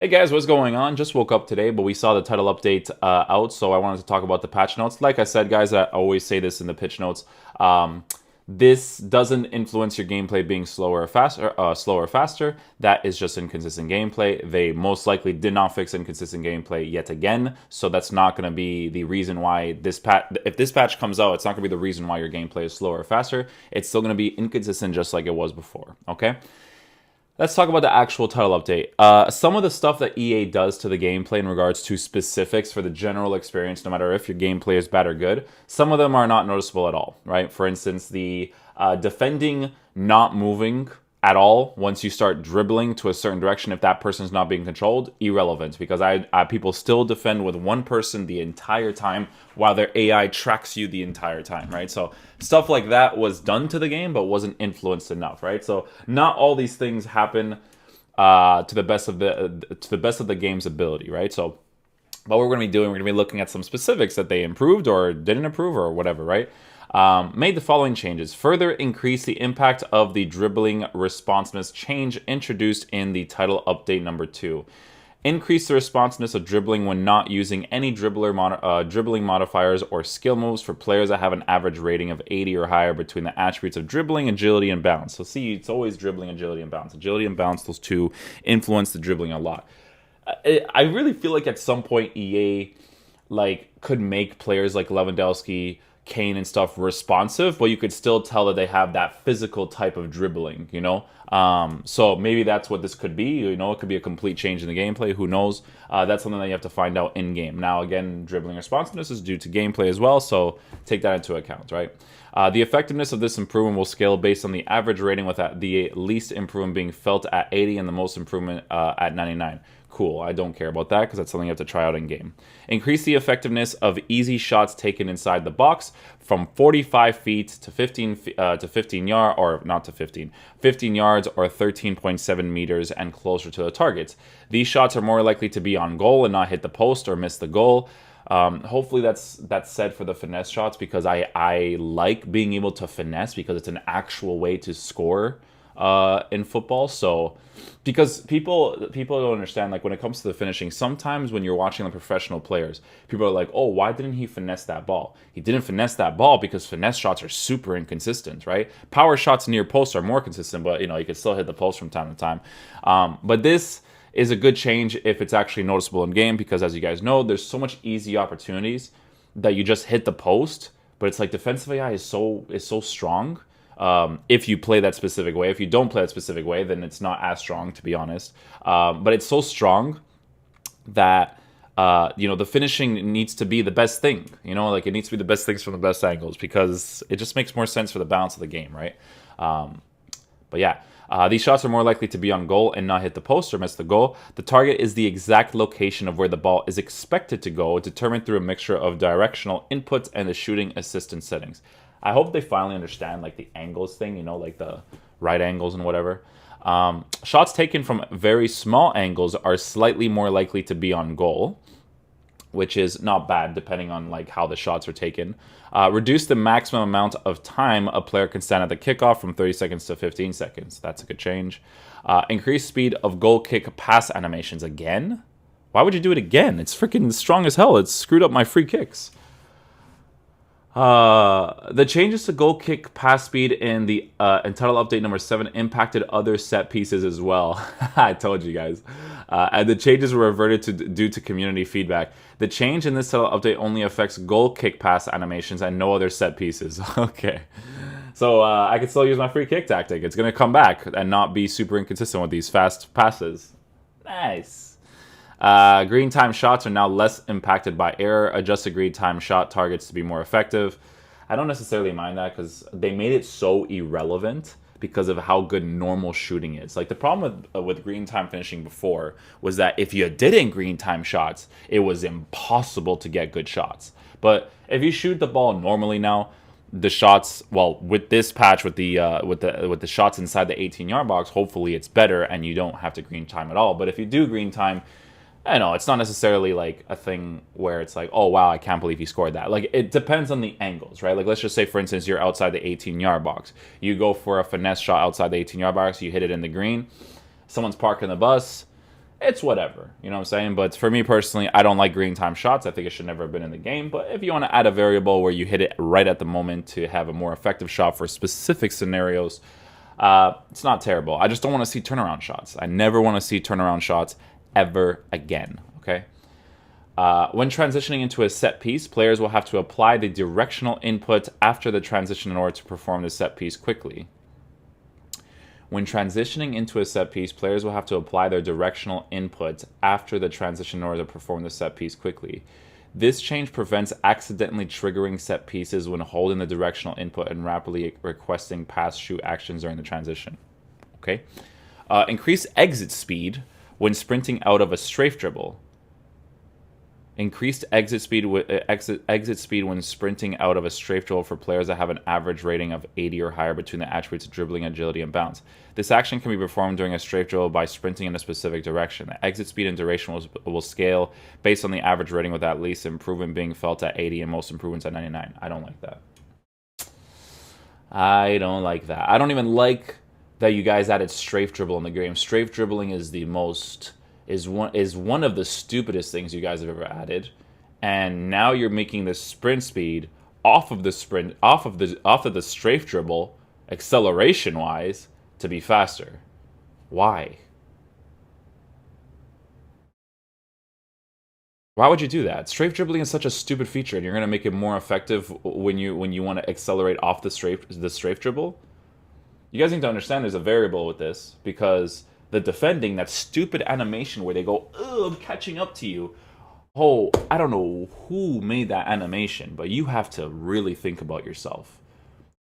Hey guys, what's going on? Just woke up today, but we saw the title update out, so I wanted to talk about the patch notes. Like I said, guys, I always say this in the pitch notes. Um, this doesn't influence your gameplay being slower or faster. That is just inconsistent gameplay. They most likely did not fix inconsistent gameplay yet again, so that's not going to be the reason why this patch. If this patch comes out, it's not going to be the reason why your gameplay is slower or faster. It's still going to be inconsistent, just like it was before. Okay. Let's talk about the actual title update. Some of the stuff that EA does to the gameplay in regards to specifics for the general experience, no matter if your gameplay is bad or good, some of them are not noticeable at all, right? For instance, the defending not moving at all once you start dribbling to a certain direction, if that person's not being controlled, irrelevant, because people still defend with one person the entire time while their AI tracks you the entire time, right? So stuff like that was done to the game but wasn't influenced enough, right? So not all these things happen to the best of the game's ability, right? So what we're going to be doing, we're going to be looking at some specifics that they improved or didn't improve or whatever, right? Made the following changes. Further increase the impact of the dribbling responsiveness change introduced in the title update number 2. Increase the responsiveness of dribbling when not using any dribbling modifiers or skill moves for players that have an average rating of 80 or higher between the attributes of dribbling, agility, and bounce. So see, it's always dribbling, agility, and bounce. Agility and bounce, those two influence the dribbling a lot. I really feel like at some point EA could make players like Lewandowski, Kane, and stuff responsive, but you could still tell that they have that physical type of dribbling, you know? So maybe that's what this could be. You know, it could be a complete change in the gameplay. Who knows? That's something that you have to find out in game. Now, again, dribbling responsiveness is due to gameplay as well, so take that into account, right? The effectiveness of this improvement will scale based on the average rating, with the least improvement being felt at 80 and the most improvement at 99. Cool, I don't care about that because that's something you have to try out in game. Increase the effectiveness of easy shots taken inside the box from 45 feet to 15 yards, or not to 15 yards or 13.7 meters and closer to the targets. These shots are more likely to be on goal and not hit the post or miss the goal. Hopefully that's said for the finesse shots, because I like being able to finesse because it's an actual way to score in football. So because people don't understand, like when it comes to the finishing, sometimes when you're watching the professional players, people are like, oh, why didn't he finesse that ball? He didn't finesse that ball because finesse shots are super inconsistent, right? Power shots near post are more consistent, but you know, you can still hit the post from time to time. But this is a good change if it's actually noticeable in game, because as you guys know, there's so much easy opportunities that you just hit the post, but it's like defensive AI is so strong. If you play that specific way. If you don't play that specific way, then it's not as strong, to be honest. But it's so strong that the finishing needs to be the best thing. You know, like it needs to be the best things from the best angles, because it just makes more sense for the balance of the game, right? But yeah. These shots are more likely to be on goal and not hit the post or miss the goal. The target is the exact location of where the ball is expected to go, determined through a mixture of directional inputs and the shooting assistant settings. I hope they finally understand like the angles thing, you know, like the right angles and whatever. Shots taken from very small angles are slightly more likely to be on goal, which is not bad depending on like how the shots are taken. Reduce the maximum amount of time a player can stand at the kickoff from 30 seconds to 15 seconds. That's a good change. Increase speed of goal kick pass animations again. Why would you do it again? It's freaking strong as hell. It's screwed up my free kicks. The changes to goal kick pass speed in the title update number 7 impacted other set pieces as well. I told you guys. And the changes were reverted due to community feedback. The change in this title update only affects goal kick pass animations and no other set pieces. Okay. So I can still use my free kick tactic. It's going to come back and not be super inconsistent with these fast passes. Nice. Green time shots are now less impacted by error. Adjusted green time shot targets to be more effective. I don't necessarily mind that because they made it so irrelevant because of how good normal shooting is. Like the problem with green time finishing before was that if you didn't green time shots, it was impossible to get good shots. But if you shoot the ball normally now, the shots, well, with this patch, with the shots inside the 18-yard box, hopefully it's better and you don't have to green time at all. But if you do green time, I know it's not necessarily like a thing where it's like, oh wow, I can't believe he scored that. Like it depends on the angles, right? Like let's just say, for instance, you're outside the 18-yard box. You go for a finesse shot outside the 18-yard box. You hit it in the green. Someone's parking the bus. it's whatever. You know what I'm saying? But for me personally, I don't like green time shots. I think it should never have been in the game. But if you want to add a variable where you hit it right at the moment to have a more effective shot for specific scenarios, it's not terrible. I just don't want to see turnaround shots. I never want to see turnaround shots ever again. Okay? When transitioning into a set piece, players will have to apply the directional input after the transition in order to perform the set piece quickly. When transitioning into a set piece, players will have to apply their directional input after the transition in order to perform the set piece quickly. This change prevents accidentally triggering set pieces when holding the directional input and rapidly requesting pass-shoot actions during the transition. Okay. Increase exit speed when sprinting out of a strafe dribble. Increased exit speed when sprinting out of a strafe dribble for players that have an average rating of 80 or higher between the attributes of dribbling, agility, and bounce. This action can be performed during a strafe dribble by sprinting in a specific direction. The exit speed and duration will scale based on the average rating, with at least improvement being felt at 80 and most improvements at 99. I don't like that. I don't like that. I don't even like that you guys added strafe dribble in the game. Strafe dribbling is the most... is one of the stupidest things you guys have ever added, and now you're making the sprint speed off of the strafe dribble acceleration wise to be faster. Why? Why would you do that? Strafe dribbling is such a stupid feature, and you're gonna make it more effective when you want to accelerate off the strafe dribble. You guys need to understand there's a variable with this, because the defending, that stupid animation where they go, "Oh, I'm catching up to you." Oh, I don't know who made that animation, but you have to really think about yourself.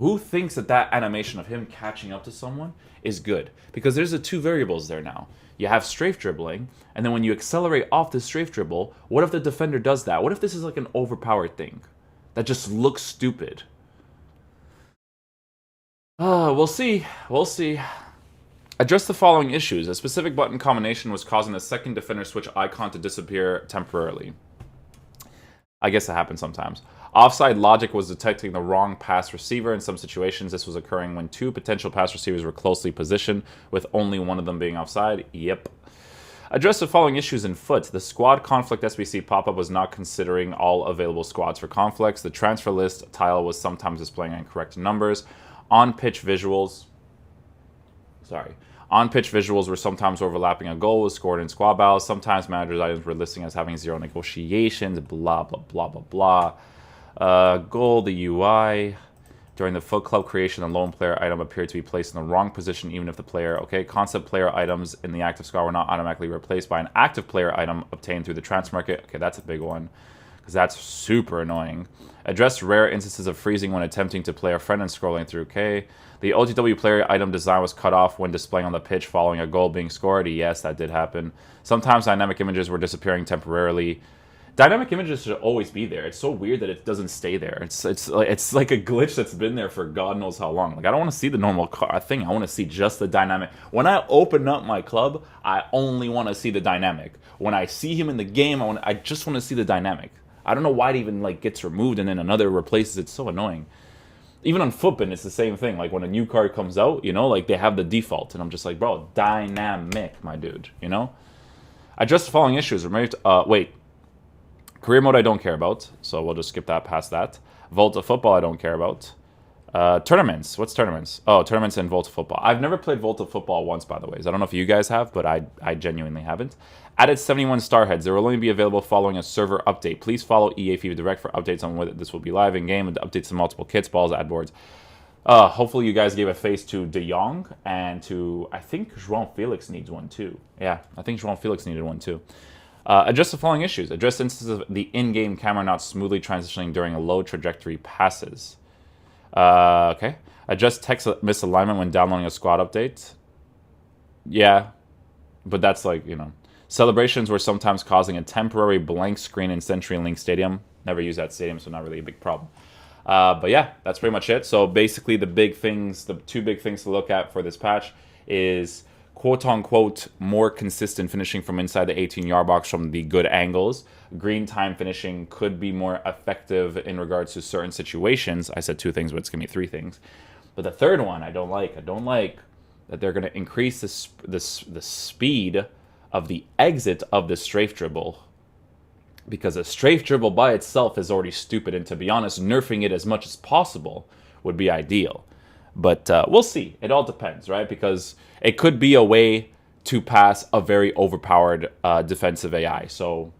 Who thinks that animation of him catching up to someone is good? Because there's the two variables there now. You have strafe dribbling, and then when you accelerate off the strafe dribble, what if the defender does that? What if this is like an overpowered thing that just looks stupid? We'll see. We'll see. Address the following issues. A specific button combination was causing the second defender switch icon to disappear temporarily. I guess it happens sometimes. Offside logic was detecting the wrong pass receiver. In some situations, this was occurring when two potential pass receivers were closely positioned, with only one of them being offside. Yep. Address the following issues in foot. The squad conflict SBC pop-up was not considering all available squads for conflicts. The transfer list tile was sometimes displaying incorrect numbers. On-pitch visuals were sometimes overlapping. A goal was scored in squad battles. Sometimes managers' items were listing as having zero negotiations. Blah, blah, blah, blah, blah. Goal, the UI. During the foot club creation, the lone player item appeared to be placed in the wrong position, even if the player... Okay, concept player items in the active squad were not automatically replaced by an active player item obtained through the transfer market. Okay, that's a big one, because that's super annoying. Address rare instances of freezing when attempting to play a friend and scrolling through. Okay. The OTW player item design was cut off when displaying on the pitch following a goal being scored. Yes, that did happen. Sometimes dynamic images were disappearing temporarily. Dynamic images should always be there. It's so weird that it doesn't stay there. It's like a glitch that's been there for God knows how long. Like, I don't want to see the normal thing. I want to see just the dynamic. When I open up my club, I only want to see the dynamic. When I see him in the game, I just want to see the dynamic. I don't know why it even gets removed and then another replaces it. It's so annoying. Even on Footbin, it's the same thing. Like, when a new card comes out, they have the default. And I'm just like, bro, dynamic, my dude, Address the following issues. Wait. Career mode I don't care about, so we'll just skip that past that. Volta Football I don't care about. Tournaments. What's tournaments? Oh, tournaments in Volta Football. I've never played Volta Football once, by the way. I don't know if you guys have, but I genuinely haven't. Added 71 Starheads. They will only be available following a server update. Please follow EA FIFA Direct for updates on whether this will be live in-game and updates to multiple kits, balls, ad boards. Hopefully you guys gave a face to De Jong and to, I think João Felix needs one too. Yeah, I think João Felix needed one too. Address the following issues. Address instances of the in-game camera not smoothly transitioning during a low trajectory passes. Okay. Address text misalignment when downloading a squad update. Yeah, but that's Celebrations were sometimes causing a temporary blank screen in CenturyLink Stadium. Never used that stadium, so not really a big problem. But yeah, that's pretty much it. So basically the two big things to look at for this patch is quote-unquote more consistent finishing from inside the 18-yard box from the good angles. Green time finishing could be more effective in regards to certain situations. I said two things, but it's going to be three things. But the third one I don't like. I don't like that they're going to increase the speed of the exit of the strafe dribble, because a strafe dribble by itself is already stupid, and to be honest, nerfing it as much as possible would be ideal. But we'll see. It all depends, right? Because it could be a way to pass a very overpowered defensive AI. So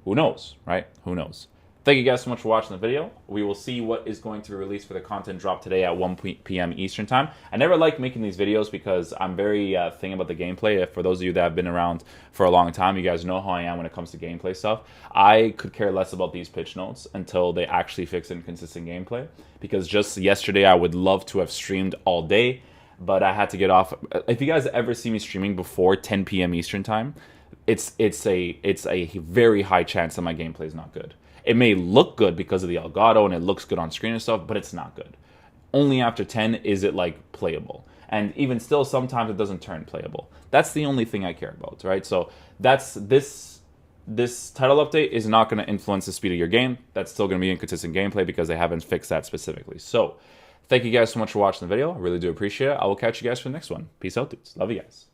who knows, right? Who knows? Thank you guys so much for watching the video. We will see what is going to be released for the content drop today at 1 p.m. Eastern time. I never like making these videos because I'm very thinking about the gameplay. For those of you that have been around for a long time, you guys know how I am when it comes to gameplay stuff. I could care less about these pitch notes until they actually fix inconsistent gameplay. Because just yesterday, I would love to have streamed all day, but I had to get off. If you guys ever see me streaming before 10 p.m. Eastern time, it's a very high chance that my gameplay is not good. It may look good because of the Elgato and it looks good on screen and stuff, but it's not good. Only after 10 is it like playable. And even still, sometimes it doesn't turn playable. That's the only thing I care about, right? So that's this title update is not going to influence the speed of your game. That's still going to be inconsistent gameplay because they haven't fixed that specifically. So thank you guys so much for watching the video. I really do appreciate it. I will catch you guys for the next one. Peace out, dudes. Love you guys.